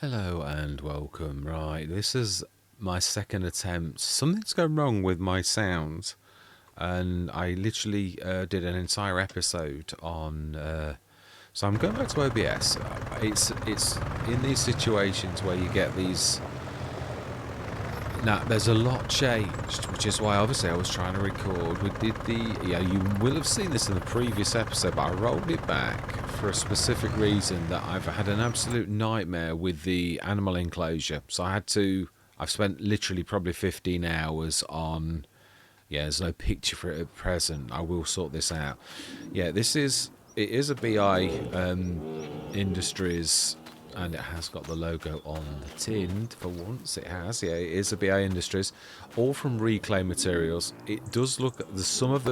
Hello and welcome. Right, this is my second attempt. Something's gone wrong with my sound, and I literally did an entire episode on. So I'm going back to OBS. It's in these situations where you get these. Now, there's a lot changed, which is why obviously I was trying to record. We did you will have seen this in the previous episode, but I rolled it back for a specific reason that I've had an absolute nightmare with the animal enclosure. So I've spent literally probably 15 hours on, there's no picture for it at present. I will sort this out. It is a BI Industries, and it has got the logo on the tin for once. It has, it is a BI Industries, all from reclaimed materials. It does look, there's some of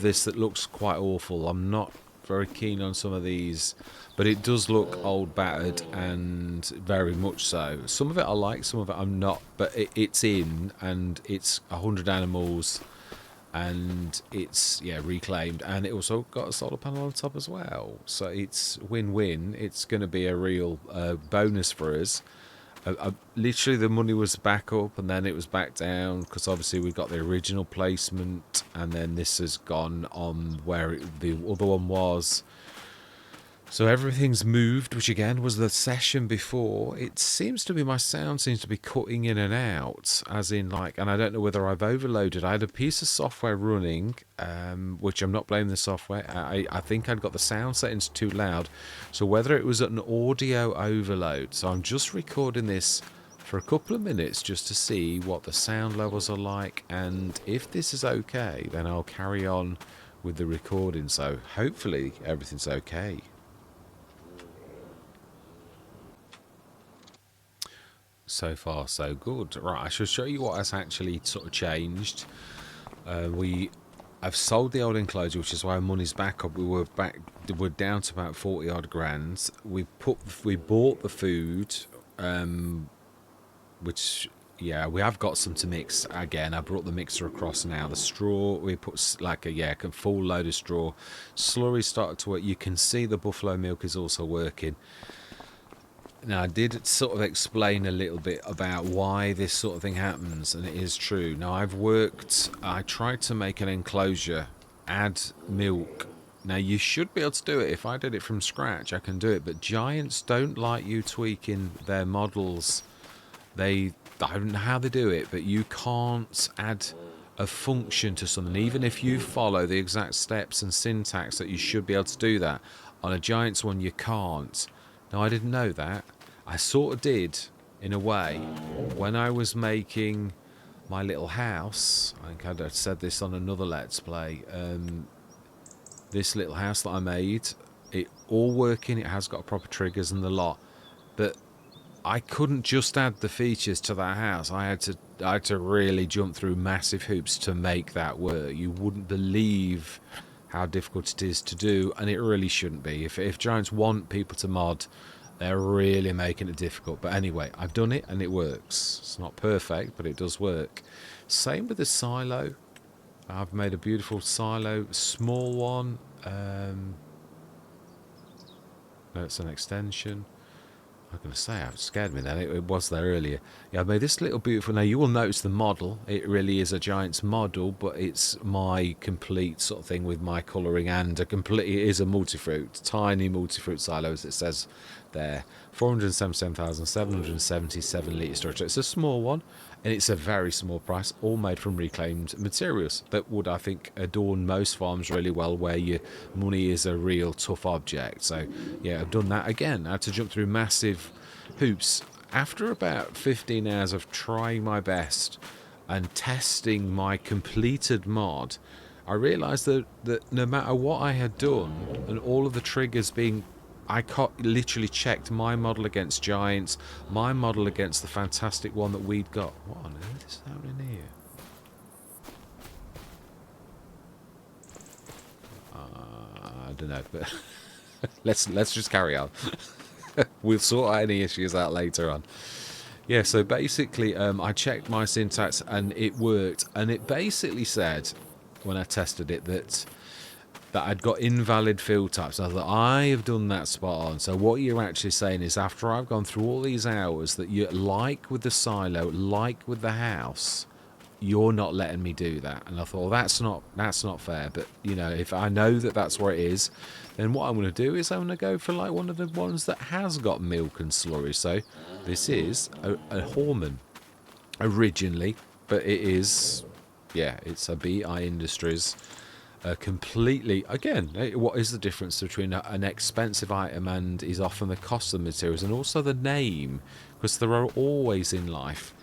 this that looks quite awful. I'm not very keen on some of these, but it does look old, battered, and very much so. Some of it I like, some of it I'm not, but it's in, and it's 100 animals, and it's reclaimed, and it also got a solar panel on top as well, so it's win-win. It's going to be a real bonus for us. Literally the money was back up and then it was back down because obviously we got the original placement, and then this has gone on where the other one was. So everything's moved, which again was the session before. It seems to be, my sound seems to be cutting in and out, as in and I don't know whether I've overloaded. I had a piece of software running, which I'm not blaming the software. I think I'd got the sound settings too loud. So whether it was an audio overload. So I'm just recording this for a couple of minutes just to see what the sound levels are like. And if this is okay, then I'll carry on with the recording. So hopefully everything's okay. So far so good. Right, I shall show you what has actually sort of changed. I've sold the old enclosure, which is why money's back up. We're down to about 40 odd grand. We bought the food, which we have got some to mix again. I brought the mixer across now. The straw, we put a full load of straw. Slurry started to work. You can see the buffalo milk is also working. Now, I did sort of explain a little bit about why this sort of thing happens, and it is true. Now, I tried to make an enclosure, add milk. Now, you should be able to do it. If I did it from scratch, I can do it, but giants don't like you tweaking their models. I don't know how they do it, but you can't add a function to something. Even if you follow the exact steps and syntax that you should be able to do that, on a giant's one, you can't. Now, I didn't know that. I sort of did, in a way, when I was making my little house. I think I'd said this on another Let's Play. This little house that I made, it all working, it has got proper triggers and the lot. But I couldn't just add the features to that house. I had to really jump through massive hoops to make that work. You wouldn't believe how difficult it is to do, and it really shouldn't be. If giants want people to mod, they're really making it difficult. But anyway, I've done it and it works. It's not perfect, but it does work. Same with the silo. I've made a beautiful silo, small one. No, it's an extension. I'm going to say, it scared me then. It was there earlier. Yeah, I made this little beautiful. Now, you will notice the model. It really is a giant's model, but it's my complete sort of thing with my colouring, and it is a multi-fruit, tiny multi-fruit silo, as it says there. 477,777 litre storage. So it's a small one, and it's a very small price, all made from reclaimed materials that would, I think, adorn most farms really well, where your money is a real tough object. So yeah, I've done that again. I had to jump through massive hoops. After about 15 hours of trying my best and testing my completed mod, I realised that no matter what I had done, and all of the triggers being, I literally checked my model against giants, my model against the fantastic one that we'd got. What on earth is happening here? I don't know, but let's just carry on. We'll sort any issues out later on. Yeah, so basically, I checked my syntax and it worked, and it basically said, when I tested it, that that I'd got invalid field types. I thought, I have done that spot on. So what you're actually saying is, after I've gone through all these hours, that you like with the silo, like with the house, you're not letting me do that. And I thought, well, that's not fair. But you know, if I know that that's where it is, then what I'm going to do is I'm going to go for like one of the ones that has got milk and slurry. So this is a Horman originally, but it is, yeah, it's a BI Industries. Completely, again, what is the difference between an expensive item and is often the cost of the materials, and also the name, because there are always in life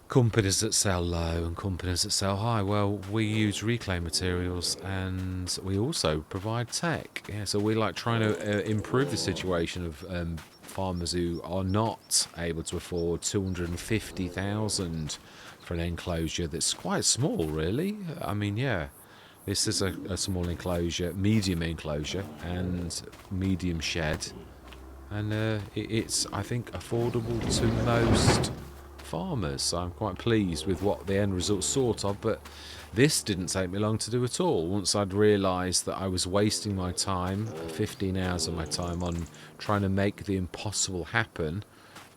companies that sell low and companies that sell high. Well, we use reclaim materials and we also provide tech. Yeah, so we're like trying to improve the situation of farmers who are not able to afford 250,000 for an enclosure that's quite small, really. I mean, yeah. This is a small enclosure, medium enclosure, and medium shed, and it's, I think, affordable to most farmers. So I'm quite pleased with what the end result sort of. But this didn't take me long to do at all. Once I'd realised that I was wasting my time, 15 hours of my time, on trying to make the impossible happen,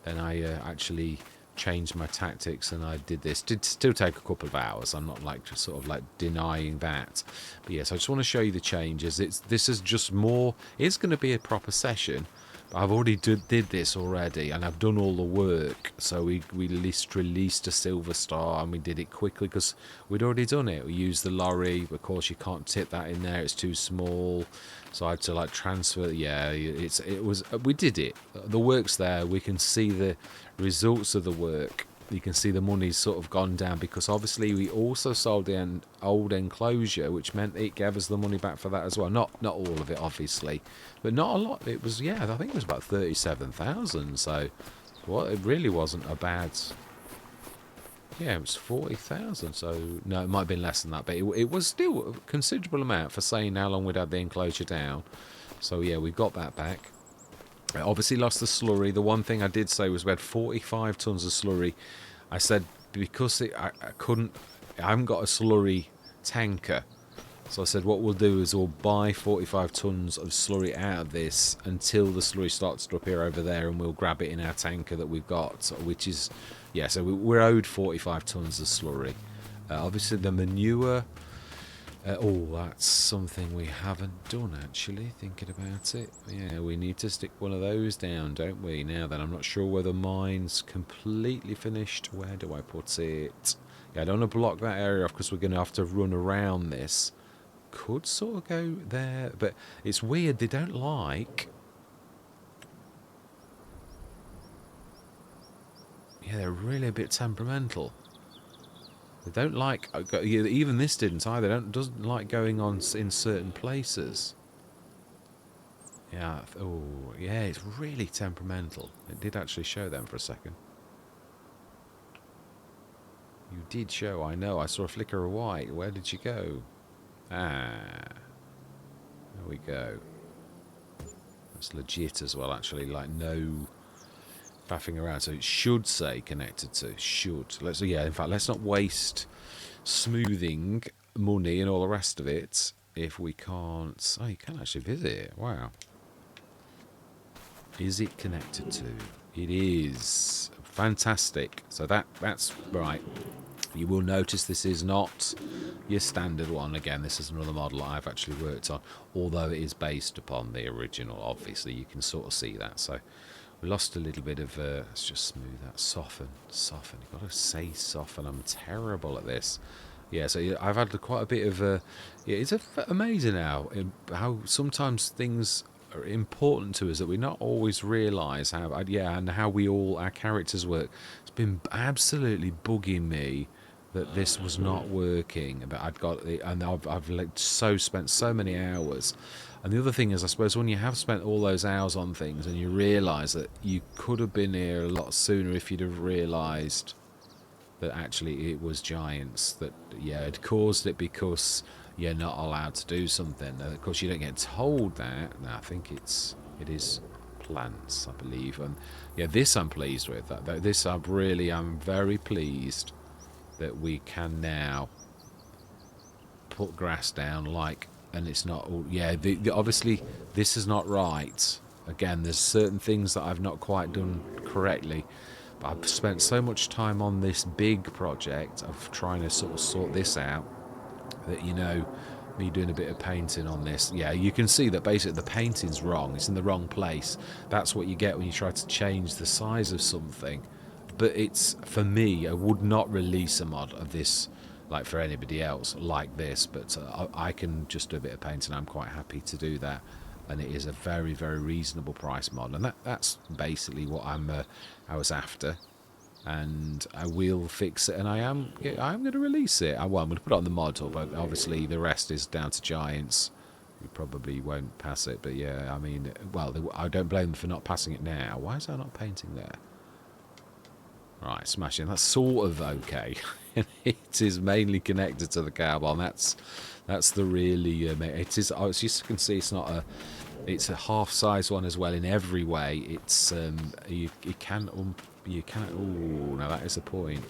then I actually changed my tactics and I did this. Did still take a couple of hours. I'm not like just sort of like denying that. But yes, I just want to show you the changes. This is just more. It's going to be a proper session. But I've already did this already, and I've done all the work. So we released a silver star, and we did it quickly because we'd already done it. We used the lorry. Of course, you can't tip that in there. It's too small. So I had to like transfer. Yeah, it was. We did it. The work's there. We can see the results of the work. You can see the money's sort of gone down because obviously we also sold the old enclosure, which meant it gave us the money back for that as well. Not all of it, obviously, but not a lot. It was, yeah, I think it was about 37,000. So, well, it really wasn't a bad. Yeah, it was 40,000. So no, it might have been less than that, but it was still a considerable amount for saying how long we'd had the enclosure down. So yeah, we got that back. I obviously lost the slurry. The one thing I did say was we had 45 tons of slurry. I said because I haven't got a slurry tanker. So I said what we'll do is we'll buy 45 tons of slurry out of this until the slurry starts to appear over there, and we'll grab it in our tanker that we've got, which is, yeah, so we're owed 45 tons of slurry. Obviously the manure, oh, that's something we haven't done, actually, thinking about it. Yeah, we need to stick one of those down, don't we? Now then, I'm not sure whether mine's completely finished. Where do I put it? Yeah, I don't want to block that area off because we're going to have to run around this. Could sort of go there, but it's weird. They don't like... Yeah, they're really a bit temperamental. They don't like, even this didn't either. Doesn't like going on in certain places. Yeah. Oh, yeah. It's really temperamental. It did actually show them for a second. You did show. I know. I saw a flicker of white. Where did you go? Ah. There we go. That's legit as well. Actually, like no faffing around. So it should say connected to. Should. In fact, let's not waste smoothing money and all the rest of it if we can't. Oh, you can actually visit it. Wow. Is it connected to? It is. Fantastic. So that's right. You will notice this is not your standard one. Again, this is another model I've actually worked on, although it is based upon the original. Obviously, you can sort of see that. So we lost a little bit of, let's just smooth that, soften. You've got to say soften. I'm terrible at this. Yeah, so I've had quite a bit of, yeah, it's amazing how sometimes things are important to us that we not always realise how, and how our characters work. It's been absolutely bugging me that this was not working, but I've like spent so many hours. And the other thing is, I suppose when you have spent all those hours on things and you realise that you could have been here a lot sooner if you'd have realised that actually it was giants that, yeah, had caused it because you're not allowed to do something. And of course, you don't get told that. No, I think it is plants, I believe. And yeah, this I'm pleased with. This I'm very pleased that we can now put grass down like and it's not all, yeah, obviously this is not right. Again, there's certain things that I've not quite done correctly, but I've spent so much time on this big project of trying to sort of sort this out that, you know, me doing a bit of painting on this, yeah, you can see that basically the painting's wrong. It's in the wrong place. That's what you get when you try to change the size of something. But it's, for me, I would not release a mod of this, like for anybody else, like this. But I can just do a bit of painting. I'm quite happy to do that. And it is a very, very reasonable price mod. And that's basically what I was after. And I will fix it, and I'm going to release it. I'm going to put it on the model, but obviously the rest is down to Giants. We probably won't pass it, but yeah, I mean, well, I don't blame them for not passing it now. Why is that not painting there? Right, smashing. That's sort of okay. It is mainly connected to the carbon. That's the really it is. As you can see, it's a half size one as well in every way. It's you can. Oh, now that is the point.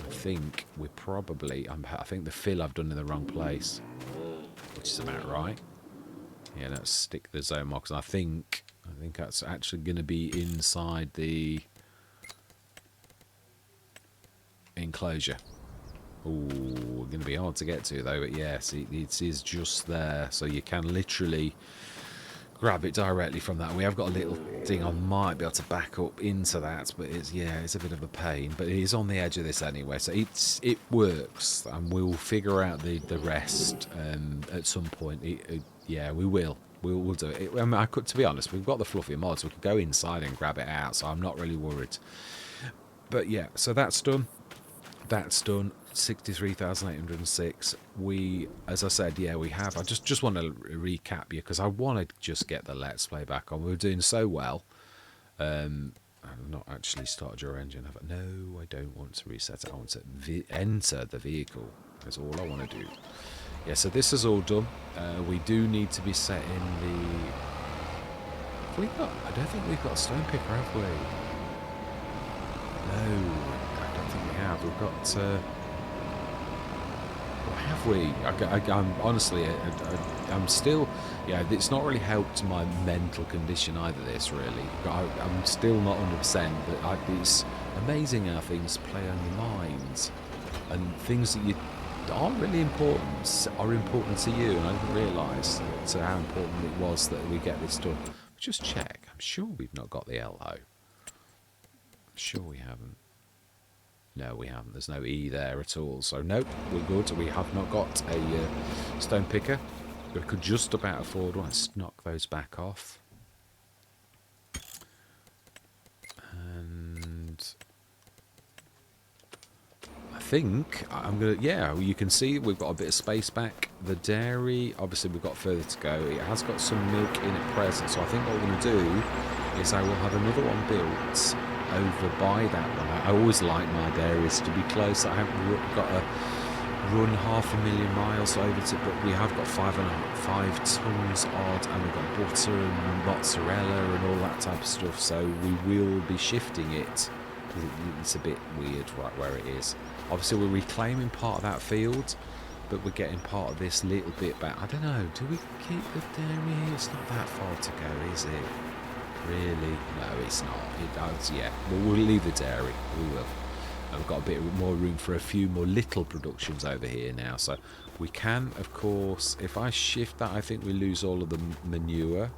I think we're probably. I think the fill I've done in the wrong place, which is about right. Yeah, let's stick the zone marks. I think that's actually going to be inside the enclosure. Oh, going to be hard to get to though. But yes, it is just there, so you can literally grab it directly from that. We have got a little thing I might be able to back up into that, but it's a bit of a pain. But it is on the edge of this anyway, so it works, and we'll figure out the rest at some point. Yeah, we will. We'll do it. I mean, to be honest, we've got the fluffy mods. We could go inside and grab it out, so I'm not really worried. But yeah, so that's done. That's done. 63,806. We, as I said, yeah, we have. I just want to recap you because I want to just get the Let's Play back on. We were doing so well. I've not actually started your engine, have I? No, I don't want to reset it. I want to enter the vehicle. That's all I want to do. Yeah, so this is all done. We do need to be setting the. I don't think we've got a stone picker, have we? No, I don't think we have. We've got. Have we? I'm honestly, I'm still, yeah, it's not really helped my mental condition either, this really. I'm still not 100%, but it's amazing how things play on your minds, and things that you aren't really important are important to you, and I didn't realise how important it was that we get this done. Just check, I'm sure we've not got the LO. I'm sure we haven't. No, we haven't. There's no E there at all. So, nope, we're good. We have not got a stone picker. We could just about afford one. Let's knock those back off. And I think I'm going to, yeah, you can see we've got a bit of space back. The dairy, obviously we've got further to go. It has got some milk in at present. So I think what we're going to do is I will have another one built over by that one. I always like my dairies to be close. I haven't got to run 500,000 miles over to, but we have got 5 tons odd, and we've got butter and mozzarella and all that type of stuff. So we will be shifting it. It's a bit weird right where it is. Obviously, we're reclaiming part of that field, but we're getting part of this little bit back. I don't know. Do we keep the dairy here? It's not that far to go, is it? Really? No, it's not. It does, yeah. We'll leave the dairy. We will. And we've got a bit more room for a few more little productions over here now. So we can, of course, if I shift that, I think we lose all of the manure.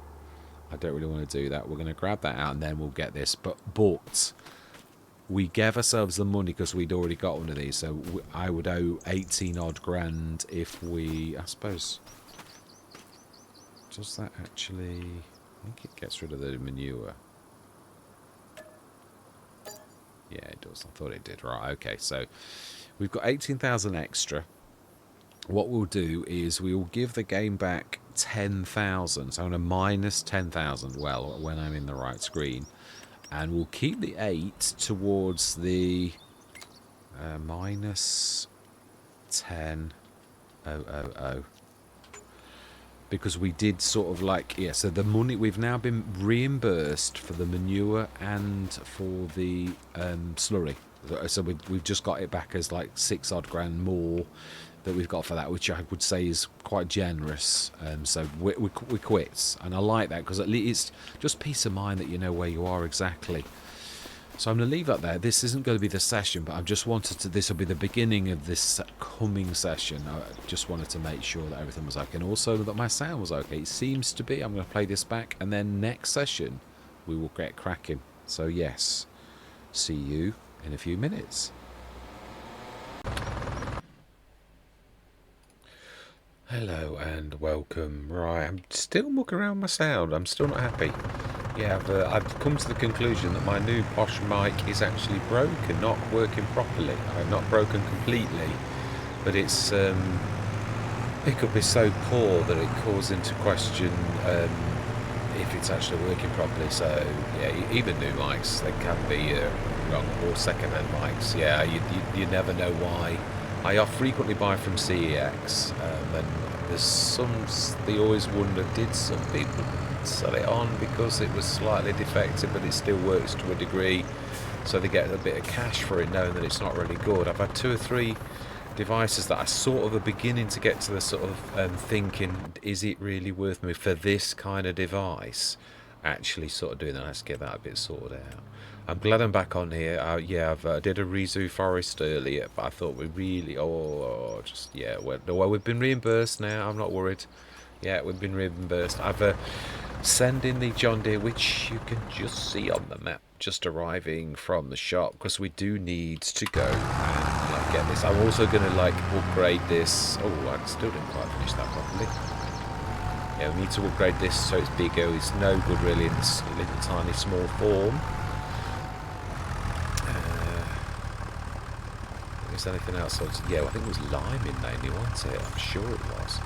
I don't really want to do that. We're going to grab that out and then we'll get this. But we gave ourselves the money because we'd already got one of these. So I would owe 18 odd grand if we, I suppose. Does that actually... I think it gets rid of the manure. Yeah, it does. I thought it did. Right, okay. So we've got 18,000 extra. What we'll do is we will give the game back 10,000. So I'm going to minus 10,000. Well, when I'm in the right screen. And we'll keep the 8 towards the minus 10,000. Because we did sort of like, yeah, so the money, we've now been reimbursed for the manure and for the slurry. So we've just got it back as like 6 odd grand more that we've got for that, which I would say is quite generous. So we quits, and I like that because at least it's just peace of mind that you know where you are exactly. So I'm going to leave that there. This isn't going to be the session, but I've just wanted to, this will be the beginning of this coming session. I just wanted to make sure that everything was okay, and also that my sound was okay. It seems to be. I'm going to play this back, and then next session we will get cracking. So yes, see you in a few minutes. Hello and welcome. Right, I'm still mucking around my sound. I'm still not happy. Yeah, I've come to the conclusion that my new posh mic is actually broken, not working properly. Not broken completely, but its pickup is so poor that it calls into question if it's actually working properly. So yeah, even new mics, they can be wrong, or second-hand mics. Yeah, you never know why. I frequently buy from CEX, and there's some, they always wonder, did some people sell it on because it was slightly defective, but it still works to a degree, so they get a bit of cash for it knowing that it's not really good. I've had 2 or 3 devices that I sort of are beginning to get to the sort of thinking, is it really worth me for this kind of device? Actually sort of doing that. Let's get that a bit sorted out. I'm glad I'm back on here. Yeah, I did a Rizu Forest earlier, but I thought we really, well, we've been reimbursed now. I'm not worried. Yeah, we've been reimbursed. I've sent in the John Deere, which you can just see on the map, just arriving from the shop, because we do need to go and get this. I'm also going to upgrade this. Oh, I still didn't quite finish that properly. Yeah, we need to upgrade this so it's bigger. It's no good really in this little tiny small form. Is there anything else? Yeah, I think it was liming mainly, wasn't it? I'm sure it was.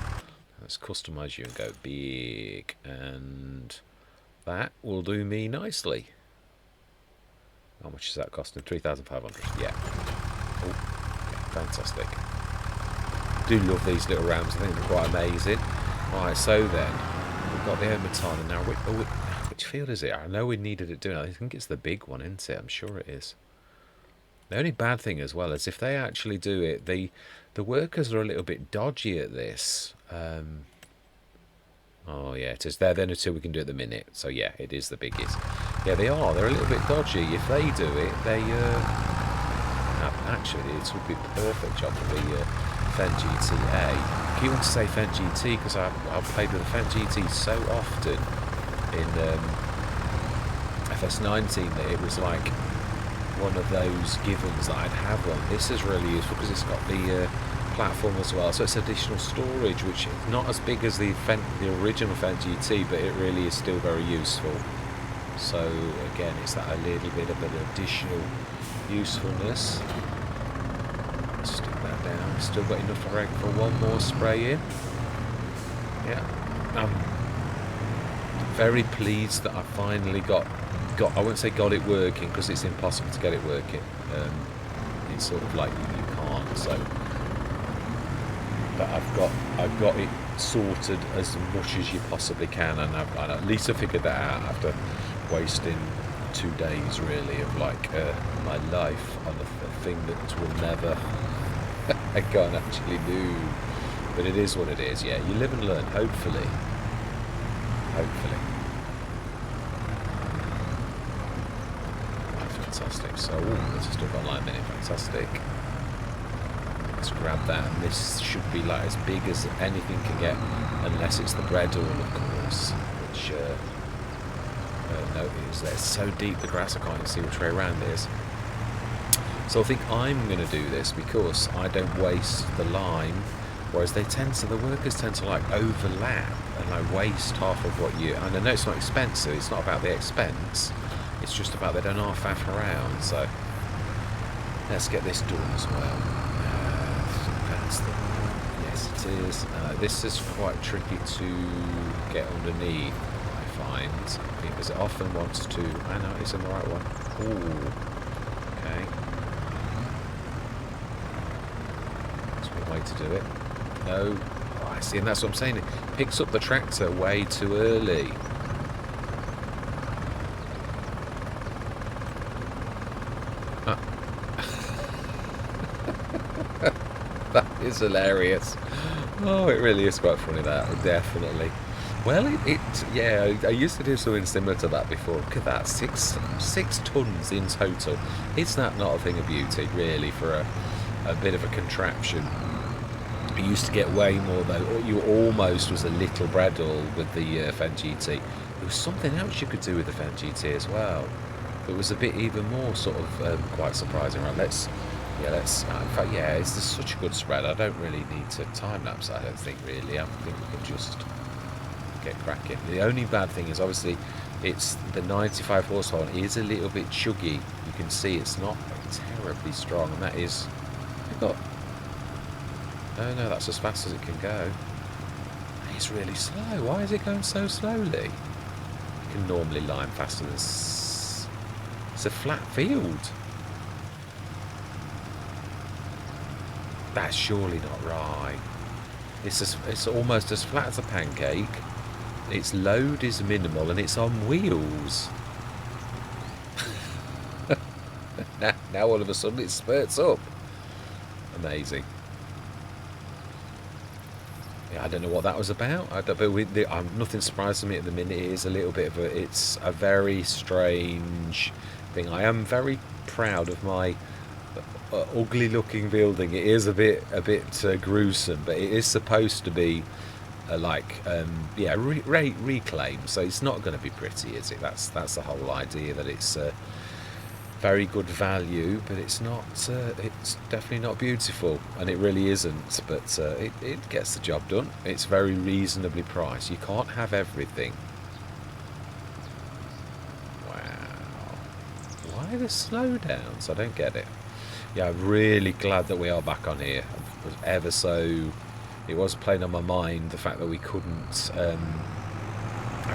Let's customise you and go big, and that will do me nicely. How much is that costing? 3,500. Yeah. Oh, yeah, fantastic. Do love these little rams. I think they're quite amazing. Right, so then we've got the Hermiton, and now which field is it? I know we needed it doing. I think it's the big one, isn't it? I'm sure it is. The only bad thing as well is if they actually do it, the workers are a little bit dodgy at this. Oh yeah, it is. They're the only 2 we can do at the minute. So yeah, it is the biggest. Yeah, they are. They're a little bit dodgy. If they do it, they actually it would be a perfect job for the Fendt GTA. I keep wanting to say Fendt GT because I've played with the Fendt GT so often in FS19 that it was like one of those givens that I'd have one. This is really useful because it's got the platform as well, so it's additional storage, which is not as big as the original Fendt GT, but it really is still very useful. So again, it's that a little bit of an additional usefulness. Stick that down. Still got enough for one more spray in. Yeah, I'm very pleased that I finally got I won't say got it working because it's impossible to get it working. It's sort of like you can't. So, but I've got it sorted as much as you possibly can, and at least I figured that out after wasting 2 days really of my life on a thing that will never I can't actually do. But it is what it is. Yeah, you live and learn. Hopefully. Fantastic. So, there's a stuff online minute. Fantastic. Let's grab that, and this should be like as big as anything can get, unless it's the bread all, of course. Which no, it's so deep the grass I can't even see which way around it is. So I think I'm going to do this because I don't waste the lime, whereas the workers tend to overlap and waste half of what you. And I know it's not expensive. It's not about the expense. It's just about they don't faff around. So let's get this done as well. That's the one. Yes, it is. This is quite tricky to get underneath, I find, because it often wants to. I know it's in the right one. Ooh. Okay. That's one way to do it. No. Oh, I see, and that's what I'm saying. It picks up the tractor way too early. It's hilarious. Oh, it really is quite funny, that, definitely. Well, yeah, I used to do something similar to that before. Look at that, six tons in total. Is that not a thing of beauty, really, for a bit of a contraption? I used to get way more, though. You almost was a little Bradall with the Fan GT. There was something else you could do with the Fan GT as well. It was a bit even more sort of quite surprising. Right, let's. In fact, yeah, it's just such a good spread. I don't really need to time lapse. I don't think really. I think we can just get cracking. The only bad thing is obviously it's the 95 horsepower. It is a little bit chuggy. You can see it's not terribly strong, and that is. We've got. No, that's as fast as it can go. It's really slow. Why is it going so slowly? You can normally line faster than. It's a flat field. That's surely not right. It's almost as flat as a pancake. Its load is minimal and it's on wheels. now all of a sudden it spurts up. Amazing. Yeah, I don't know what that was about. Nothing surprises me at the minute. It is a little bit of it's a very strange thing. I am very proud of my ugly looking building. It is a bit gruesome, but it is supposed to be reclaim, so it's not going to be pretty, is it? That's the whole idea, that it's very good value, but it's not it's definitely not beautiful, and it really isn't, but it gets the job done. It's very reasonably priced. You can't have everything. Wow, why the slowdowns? I don't get it. Yeah, I'm really glad that we are back on here. It was playing on my mind, the fact that we couldn't, I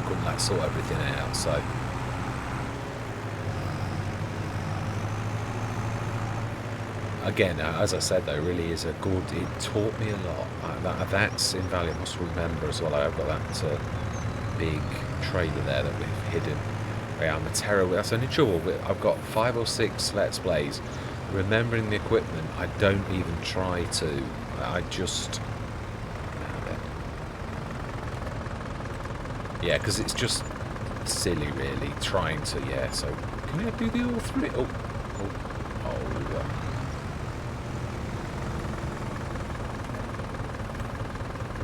couldn't sort everything out. So again, as I said, though, it really is a good. It taught me a lot. That's invaluable. I must remember as well. I've got that big trailer there that we've hidden. Yeah, I'm a terrible. That's only trouble. I've got 5 or 6 Let's Plays. Remembering the equipment, I don't even try to. I just. Yeah, because it's just silly, really, trying to. Yeah, so can we do the all through it? Oh.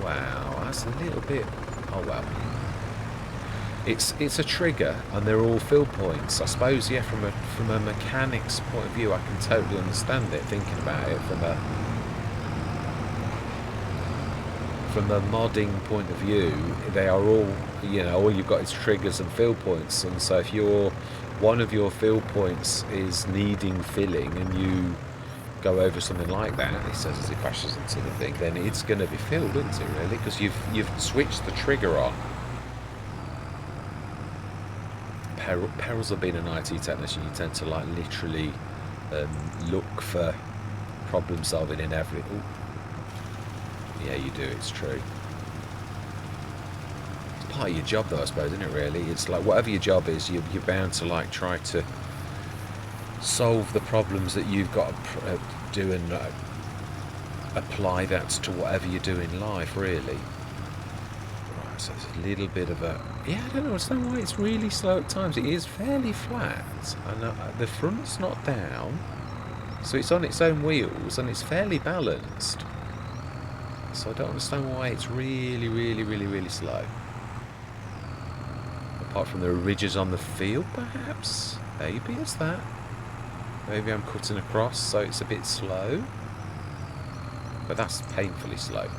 Wow, that's a little bit. Oh well. It's a trigger, and they're all fill points. I suppose, yeah, from a mechanic's point of view, I can totally understand it. Thinking about it from a modding point of view, they are all, all you've got is triggers and fill points. And so if one of your fill points is needing filling, and you go over something like that, it says as it bashes into the thing, then it's going to be filled, isn't it? Really, because you've switched the trigger on. Perils of being an IT technician, you tend to literally look for problem solving in every. Ooh. Yeah, you do. It's true. It's part of your job, though, I suppose, isn't it? Really, it's like whatever your job is, you're bound to try to solve the problems that you've got to do and apply that to whatever you do in life, really. So it's a little bit of a. Yeah, I don't understand why it's really slow at times. It is fairly flat, and the front's not down, so it's on its own wheels, and it's fairly balanced. So I don't understand why it's really, really, really, really slow. Apart from the ridges on the field, perhaps? Maybe it's that. Maybe I'm cutting across, so it's a bit slow. But that's painfully slow.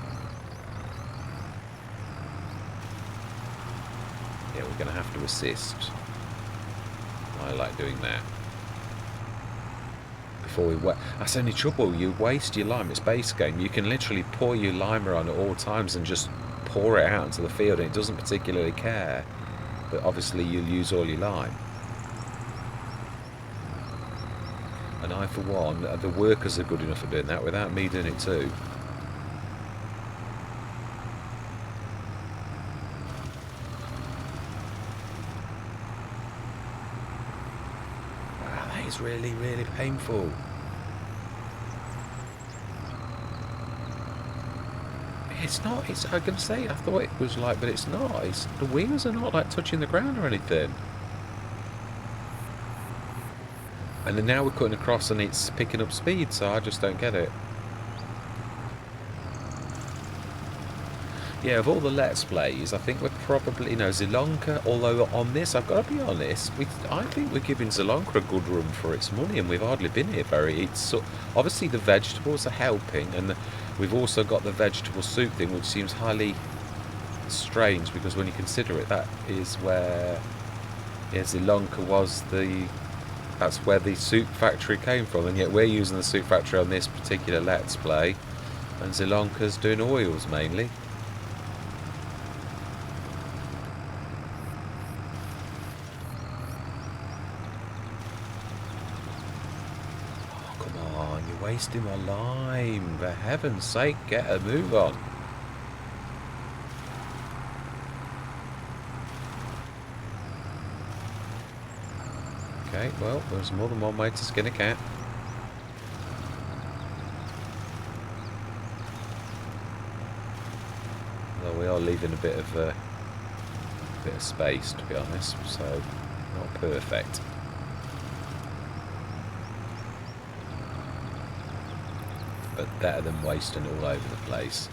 Yeah, we're going to have to assist. I like doing that. Before we that's only trouble. You waste your lime. It's base game. You can literally pour your limer on at all times and just pour it out into the field, and it doesn't particularly care. But obviously you'll use all your lime. And I, for one, the workers are good enough at doing that without me doing it too. Really, really painful. It's not. It's. I'm gonna say. I thought it was like, but it's not. It's the wheels are not like touching the ground or anything. And then now we're cutting across and it's picking up speed, so I just don't get it. Yeah, of all the Let's Plays, I think we're probably, Zelonka, although on this, I've got to be honest, I think we're giving Zelonka a good run for its money, and we've hardly been here obviously the vegetables are helping, and we've also got the vegetable soup thing, which seems highly strange, because when you consider it, that is where, yeah, Zelonka was that's where the soup factory came from, and yet we're using the soup factory on this particular Let's Play, and Zelonka's doing oils mainly. Wasting my lime, for heaven's sake, get a move on. Okay, well, there's more than one way to skin a cat. Although we are leaving a bit of space, to be honest, so not perfect. But better than wasting all over the place.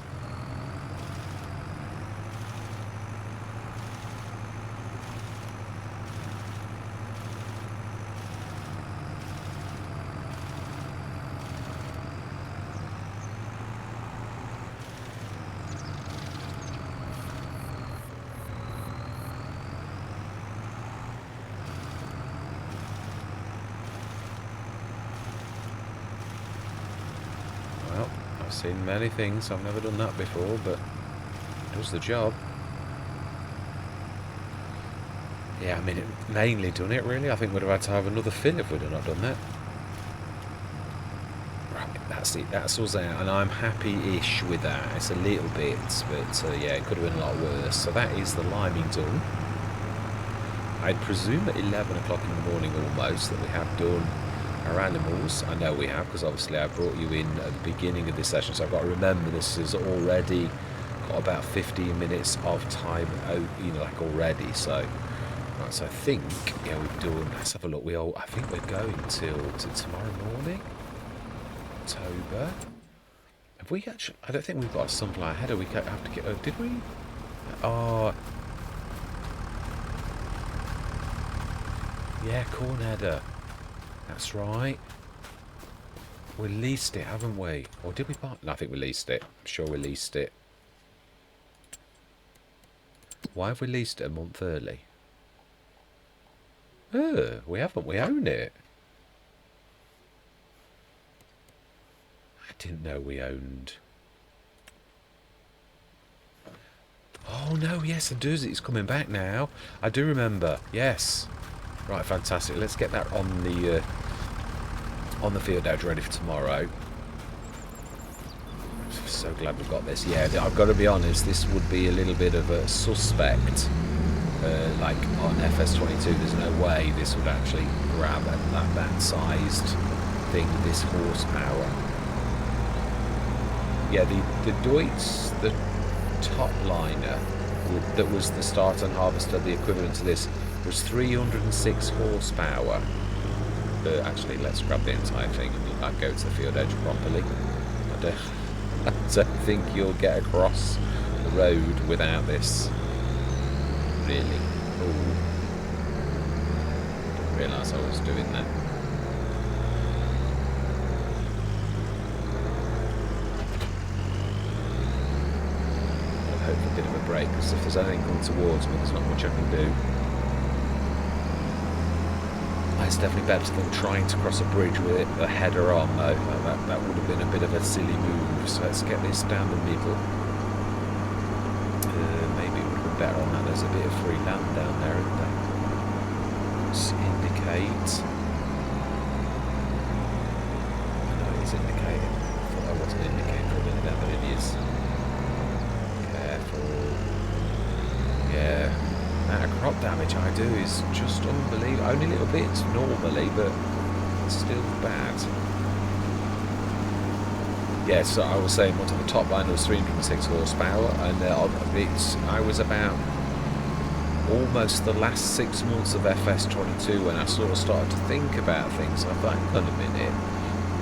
I've seen many things, I've never done that before, but it does the job. Yeah, I mean, it mainly done it, really. I think we'd have had to have another fill if we'd have not done that. Right, that's it, that's us out, and I'm happy-ish with that. It's a little bit, but yeah, it could have been a lot worse. So that is the liming done. I'd presume at 11 o'clock in the morning almost that we have done our animals. I know we have, because obviously I brought you in at the beginning of this session, so I've got to remember this has already got about 15 minutes of time out, like already. So right, so I think, yeah, we've done, let's have a look. I think we're going till tomorrow morning, October. Have we actually, I don't think we've got a sunflower header. We have to get, did we? Oh yeah, corn header. That's right. We leased it, haven't we? Or did we buy it? No, I think we leased it. I'm sure we leased it. Why have we leased it a month early? We haven't. We own it. I didn't know we owned. Oh, no, yes, I do. It's coming back now. I do remember. Yes. Right, fantastic. Let's get that on the field edge ready for tomorrow. I'm so glad we've got this. Yeah, I've got to be honest, this would be a little bit of a suspect. Like on FS25, there's no way this would actually grab that sized thing, this horsepower. Yeah, the Deutz, the top liner, that was the start and harvester, the equivalent to this, was 306 horsepower. Actually, let's grab the entire thing and go to the field edge properly. I don't think you'll get across the road without this. Really. Ooh. Didn't realise I was doing that. I'll hope for a bit of a break, because if there's anything coming towards me, there's not much I can do. It's definitely better than trying to cross a bridge with a header on, though. That would have been a bit of a silly move. So let's get this down the middle. Maybe it would have been better on that. There's a bit of free land down there, isn't there? Let's indicate. No, it's indicating. I thought I wasn't indicating for a minute there, but it is. Careful. Yeah. The amount of crop damage I do is just unbelievable. Only little bits normally, but it's still bad. yeah, so I was saying onto the top line was 306 horsepower, and I was about almost the last 6 months of FS22 when I sort of started to think about things. I thought, hang on a minute,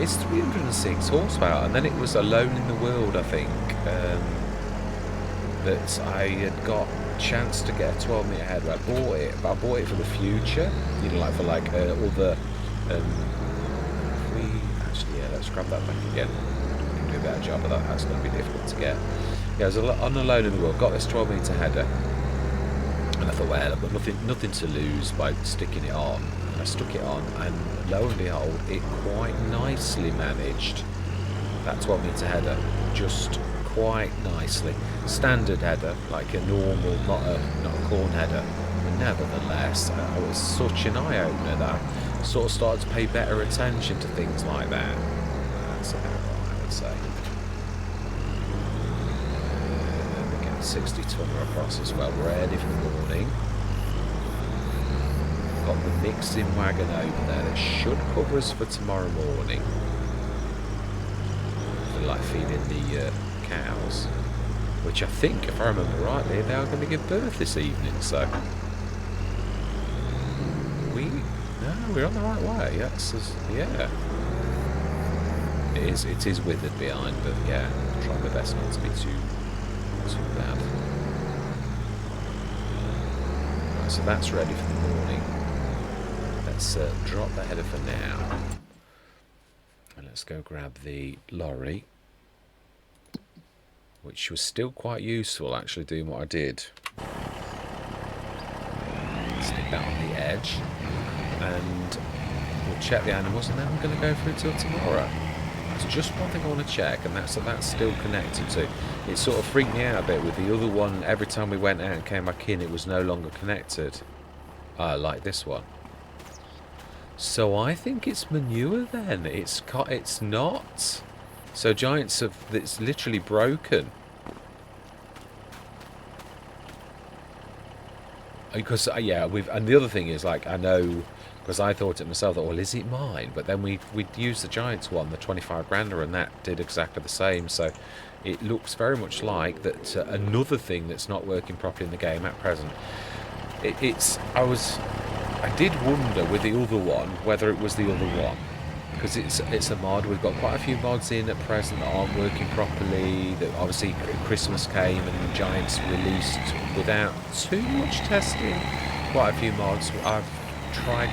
it's 306 horsepower, and then it was Alone in the World, I think, that I had got a chance to get a 12 metre header. I bought it, but I bought it for the future, you know, like for like other. Actually, yeah, let's grab that back again. We can do a better job of that. That's going to be difficult to get. Yeah, I was on Alone in the World, got this 12 metre header. And I thought, well, I've got nothing to lose by sticking it on. And I stuck it on, and lo and behold, it quite nicely managed that 12 metre header, just quite nicely. Standard header, like a normal, not a corn header. But nevertheless, it was such an eye-opener that I sort of started to pay better attention to things like that. That's about what I would say. 60 tonner across as well, ready for the morning. Got the mixing wagon over there that should cover us for tomorrow morning. For like feeding the cows, which I think, if I remember rightly, they are going to give birth this evening. So we're on the right way. Yeah. It is withered behind, but yeah, I'm trying my best not to be too bad. Right, so that's ready for the morning. Let's drop the header for now, and let's go grab the lorry, which was still quite useful actually doing what I did. Stick that on the edge, and we'll check the animals, and then I'm going to go through till tomorrow. There's just one thing I want to check, and that's still connected to. It sort of freaked me out a bit with the other one. Every time we went out and came back in, it was no longer connected. Like this one. So I think it's manure then. It's not. So Giants it's literally broken. Because yeah, and the other thing is, like, I know, because I thought it myself, that, well, is it mine? But then we'd used the Giants one, the 25 grander, and that did exactly the same. So it looks very much like that. Another thing that's not working properly in the game at present. I did wonder with the other one whether it was the other one, because it's a mod. We've got quite a few mods in at present that aren't working properly. That obviously Christmas came and the Giants released without too much testing quite a few mods. I've tried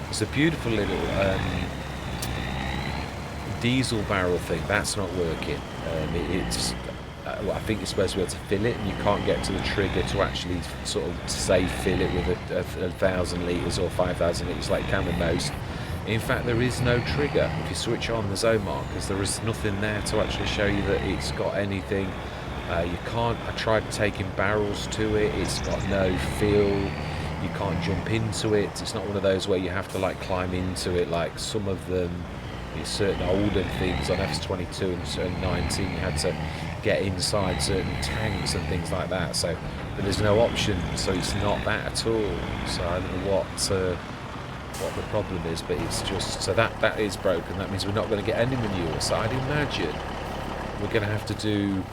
it's a beautiful little diesel barrel thing. That's not working. I think you're supposed to be able to fill it, and you can't get to the trigger to actually sort of say fill it with a 1,000 litres or 5,000 litres like you can with most. In fact, there is no trigger. If you switch on the zone markers, there is nothing there to actually show you that it's got anything. You can't. I tried taking barrels to it. It's got no fill. You can't jump into it. It's not one of those where you have to like climb into it like some of them. Certain older things on FS22 and 19, you had to get inside certain tanks and things like that. So, but there's no option. So it's not that at all. So I don't know what the problem is, but it's just so that is broken. That means we're not going to get any manure. So I'd imagine we're going to have to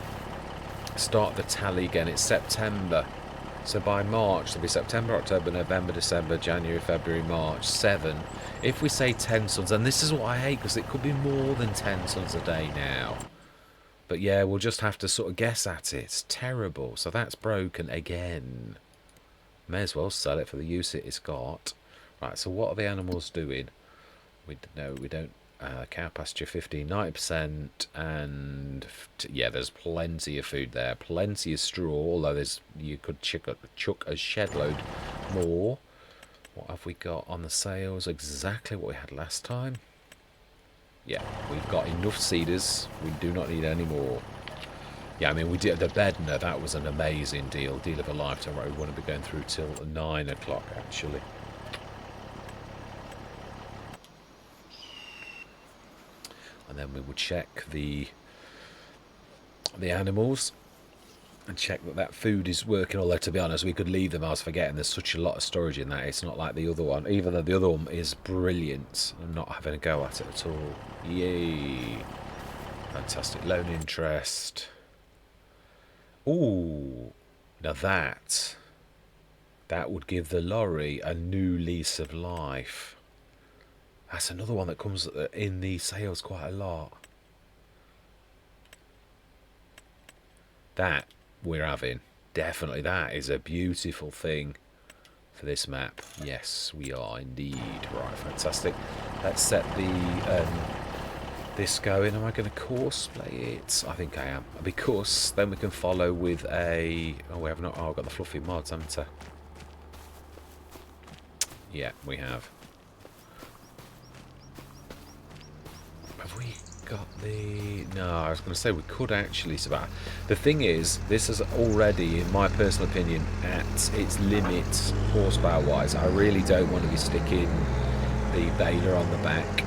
start the tally again. It's September. So by March, it'll be September, October, November, December, January, February, March, 7. If we say 10 tons, and this is what I hate, because it could be more than 10 tons a day now. But yeah, we'll just have to sort of guess at it. It's terrible. So that's broken again. May as well sell it for the use it's got. Right, so what are the animals doing? We don't. Cow pasture 15, 90%, and yeah, there's plenty of food there, plenty of straw, although you could chuck a shed load more. What have we got on the sales? Exactly what we had last time. Yeah, we've got enough cedars. We do not need any more. Yeah, I mean, we did the Bedner. That was an amazing deal of a lifetime. Right, we want to be going through till 9 o'clock actually. And then we will check the animals and check that food is working. Although, to be honest, we could leave them. I was forgetting there's such a lot of storage in that. It's not like the other one, even though the other one is brilliant. I'm not having a go at it at all. Yay. Fantastic. Loan interest. Ooh, now that would give the lorry a new lease of life. That's another one that comes in the sales quite a lot. That we're having. Definitely, that is a beautiful thing for this map. Yes, we are indeed. Right, fantastic. Let's set the this going. Am I going to course play it? I think I am. Because then we can follow with a... Oh, we have not... Oh, I've got the fluffy mods, haven't I? Yeah, we have. Have we got the... No, I was going to say we could actually survive. The thing is, this is already, in my personal opinion, at its limit horsepower-wise. I really don't want to be sticking the baler on the back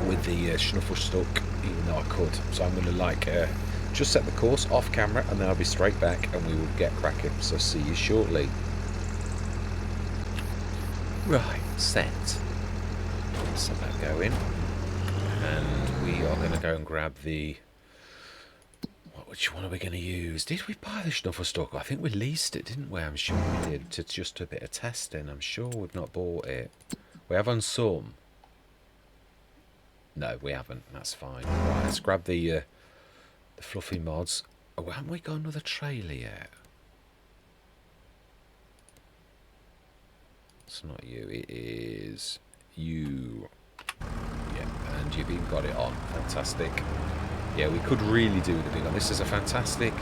with the schnuffle stuck, even though I could. So I'm going to just set the course off camera, and then I'll be straight back and we will get cracking. So see you shortly. Right, set. Set that going. And we are going to go and grab the... Which one are we going to use? Did we buy the schnuffle stuck? I think we leased it, didn't we? I'm sure we did. To just a bit of testing. I'm sure we've not bought it. We have on some. No, we haven't. That's fine. Right, let's grab the fluffy mods. Oh, haven't we got another trailer yet? It's not you. It is you. Yeah, and you've even got it on. Fantastic. Yeah, we could really do with the big one. This is a fantastic,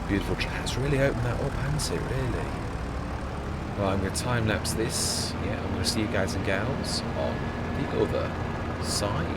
beautiful track. Let's really open that up, hasn't it, really? Well, I'm going to time-lapse this. Yeah, I'm going to see you guys and gals on the other side.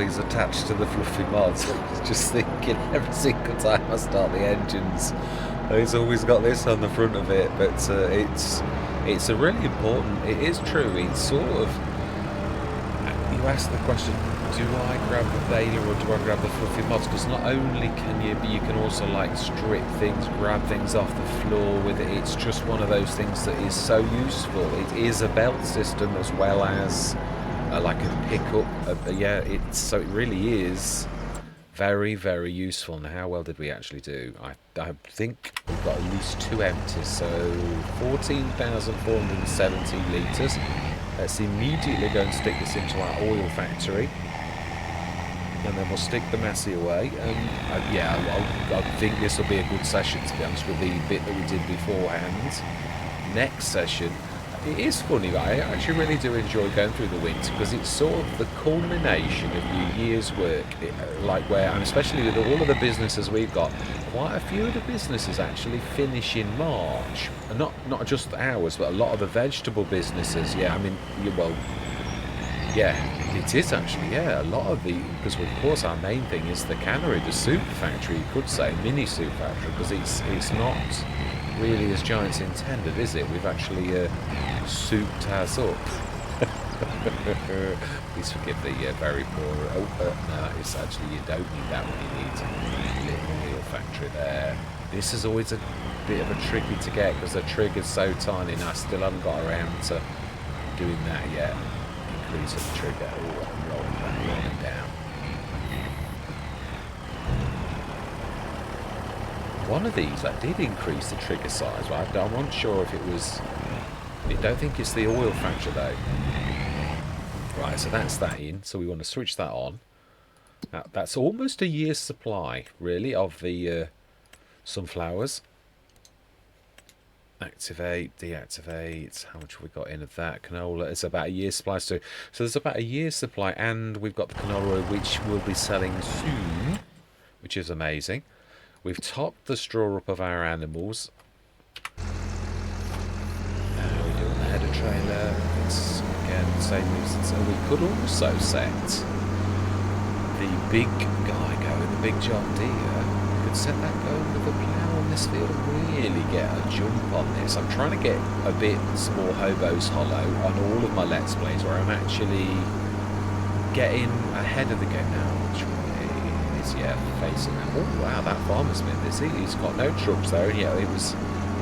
batteries attached to the fluffy mods. Just thinking every single time I start the engines, it's always got this on the front of it. But it's a really important. It is true. It's sort of, you ask the question, do I grab the Vader or do I grab the fluffy mods? Because not only can you, but you can also like strip things, grab things off the floor with it. It's just one of those things that is so useful. It is a belt system as well as like a pickup. So it really is very, very useful. Now, how well did we actually do? I think we've got at least 2 empties, so 14,470 litres. Let's immediately go and stick this into our oil factory, and then we'll stick the Massey away. I think this will be a good session, to be honest, with the bit that we did beforehand. Next session, it is funny, I actually really do enjoy going through the winter, because it's sort of the culmination of your year's work, and especially with all of the businesses we've got, quite a few of the businesses actually finish in March, and not just ours, but a lot of the vegetable businesses. It is actually, a lot of because of course our main thing is the cannery, the soup factory, you could say, mini soup factory, because it's not really as giants intended, is it? We've actually souped ours up. Please forgive the very poor. No, it's actually, you don't need that one. You need a little wheel factory there. This is always a bit of a tricky to get because the trigger's so tiny, and I still haven't got around to doing that yet. Increase of the trigger. Oh, I'm rolling down. One of these I did increase the trigger size, but I'm not sure if it was. I don't think it's the oil factor though. Right, so that's that in. So we want to switch that on. That's almost a year's supply, really, of the sunflowers. Activate, deactivate. How much have we got in of that? Canola, it's about a year's supply too. So there's about a year's supply, and we've got the canola oil, which we'll be selling soon, which is amazing. We've topped the straw up of our animals. Now we're doing the header trailer. It's again same reason. So we could also set the big guy going, the big John Deere. We could set that going with the plough on this field and really get a jump on this. I'm trying to get a bit more hobos hollow on all of my Let's Plays, where I'm actually getting ahead of the game now. Which facing that. Oh wow, that farmer's been busy. He's got no trucks there, and yet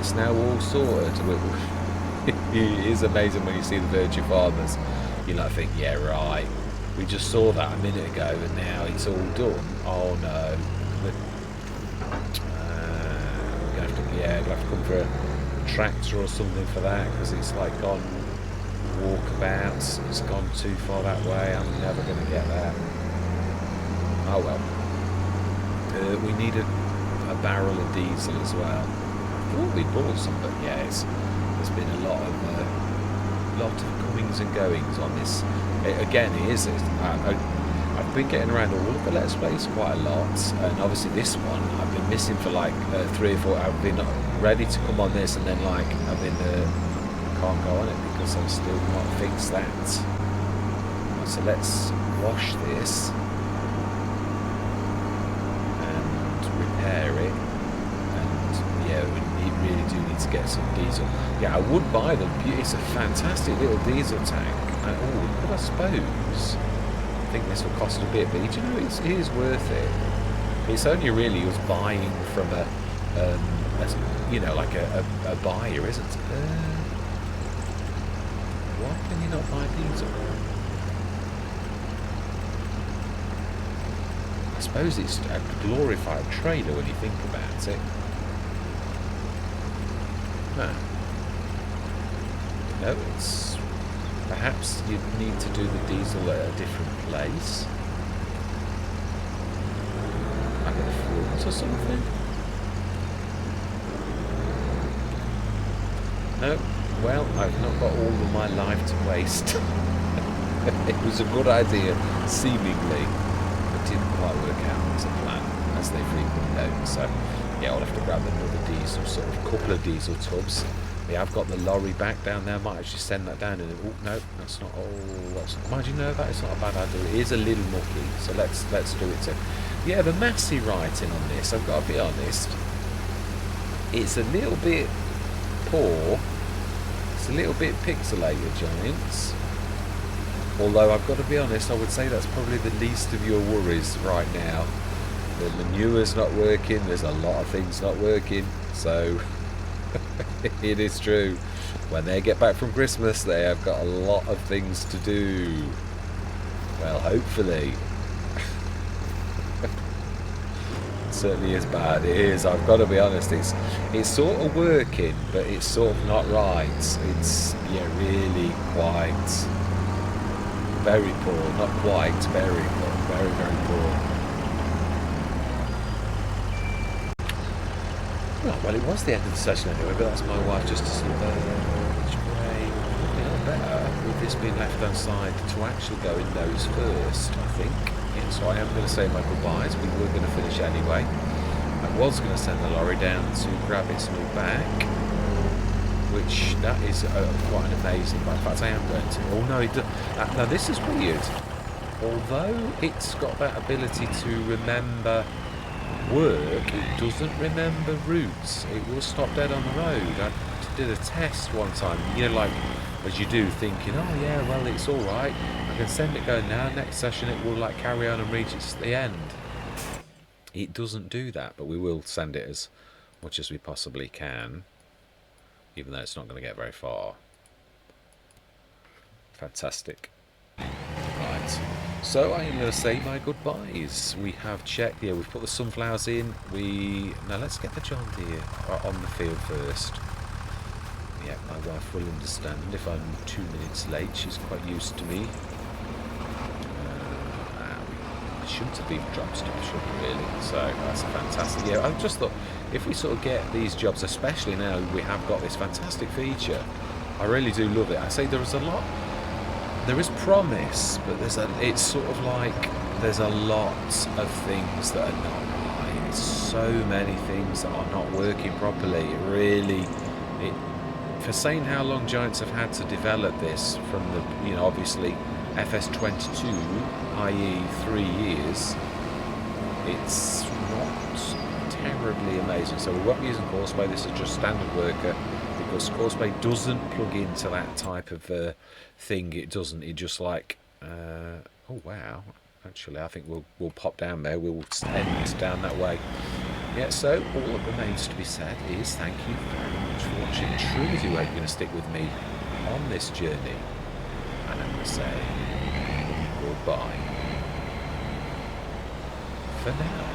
it's now all sorted. It is amazing when you see the Virgin Farmers. You like think, yeah, right. We just saw that a minute ago, and now it's all done. Oh no. We're gonna have to come for a tractor or something for that, because it's like gone walkabouts. It's gone too far that way. I'm never gonna get that. Oh well. We need a barrel of diesel as well. I thought we bought some, but yes, there's been a lot of comings and goings on this. Again, it is. I've been getting around all of the Let's Plays quite a lot, and obviously this one I've been missing for like 3 or 4. I've been ready to come on this, and then like I've been can't go on it because I've still not fixed that. So let's wash this. Repair it, and yeah, we really do need to get some diesel. Yeah, I would buy them. It's a fantastic little diesel tank. But I suppose I think this will cost a bit, but you know, it is worth it. It's only really us buying from a buyer, isn't it? Why can you not buy diesel? I suppose it's a glorified trailer when you think about it. No, it's perhaps you'd need to do the diesel at a different place, like at the front or something. No, well, I've not got all of my life to waste. It was a good idea, seemingly. Didn't quite work out as a plan, as they frequently don't. So yeah, I'll have to grab another diesel, sort of couple of diesel tubs, Yeah, I've got the lorry back down there. I might actually send that down. And oh no, that's not. Oh, that's not. Mind you, know that it's not a bad idea. It is a little mucky, so let's do it. So, yeah, the Massey writing on this, I've got to be honest, it's a little bit poor. It's a little bit pixelated, Giants. Although I've got to be honest, I would say that's probably the least of your worries right now. The manure's not working. There's a lot of things not working. So. It is true. When they get back from Christmas, they have got a lot of things to do. Well, hopefully. It certainly is bad. It is. I've got to be honest. It's sort of working, but it's sort of not right. It's really quite very poor. Not quite very poor. Very, very poor. Well, it was the end of the session anyway, but that's my wife just to sort of which way better with this being left outside to actually go in those first, I think. Yeah, so I am going to say my goodbyes. We were going to finish anyway. I was going to send the lorry down to grab its new back, which that is quite an amazing. But in fact, I am going to. Oh no, now this is weird. Although it's got that ability to remember work, it doesn't remember routes. It will stop dead on the road. I did a test one time, like as you do, thinking, oh yeah, well, it's all right, I can send it going now, next session it will like carry on and reach its the end. It doesn't do that, but we will send it as much as we possibly can, even though it's not going to get very far. Fantastic. Right, so I'm going to say my goodbyes. We have checked, yeah, we've put the sunflowers in. Now let's get the John Deere on the field first. Yeah, my wife will understand if I'm 2 minutes late. She's quite used to me. We shouldn't have even dropped stuff, should we, really? So that's fantastic. Yeah, I just thought if we sort of get these jobs, especially now we have got this fantastic feature, I really do love it. I say there is a lot. There is promise, but it's sort of like there's a lot of things that are not right. So many things that are not working properly. For saying how long Giants have had to develop this from the, obviously FS22, i.e. 3 years, it's not terribly amazing. So we won't be using Coursebay. This is just standard worker, because Coursebay doesn't plug into that type of thing. It doesn't. It just like oh wow, actually I think we'll pop down there. We'll end down that way. Yeah, so all that remains to be said is thank you very much for watching. Truly do hope you're going to stick with me on this journey, and I'm going to say goodbye for now.